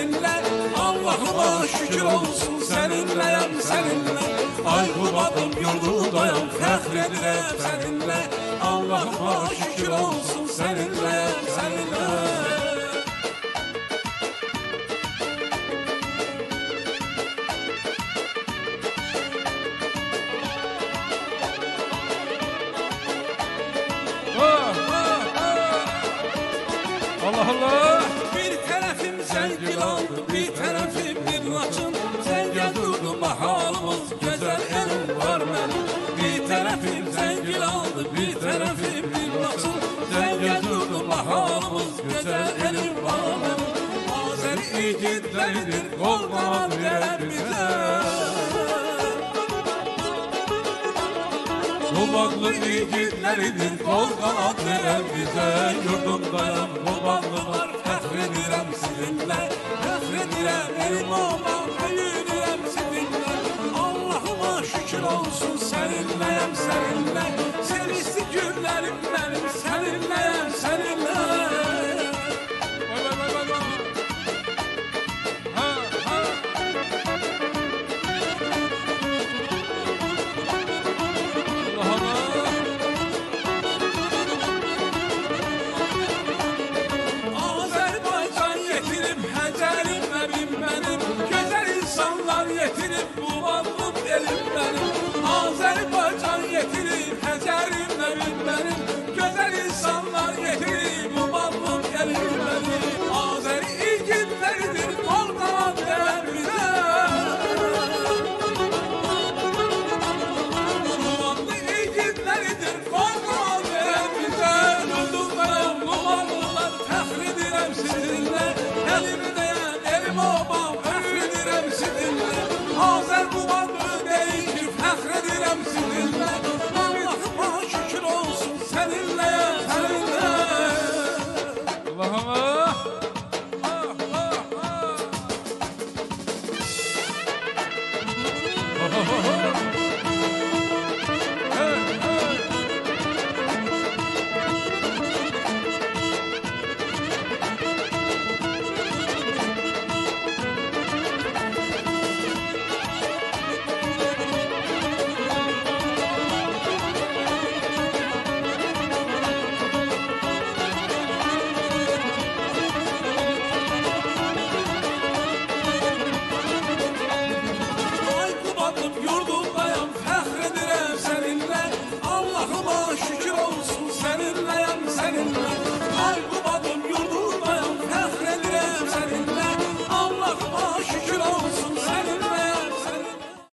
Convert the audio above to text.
seninle. Allah'ıma şükür olsun seninleyim seninle. Ay quladım yurdudayım fəxr edirəm seninle. Allah'ıma şükür olsun seninleyim seninle. Allah Allah. Bir tərəfim Zəngilandı, bir tərəfim bir Laçın. Zəngə durdu mahalımız, gözəl elim var mənim. Bir tərəfim Zəngilandı, bir tərəfim bir Laçın. Zəngə durdu mahalımız, gözəl elim var mənim. Azəri igidləridir, qol qanad verər bizə. Qubaqlı igidləridir, qol qanad verər bizə. Yurdumdayam, qubaqlı var, fəxr edirəm sizinlə. Fəxr edirəm, elim oğlan, öyünürəm sizinlə. Allah'ıma şükür olsun səninləyəm səninlə.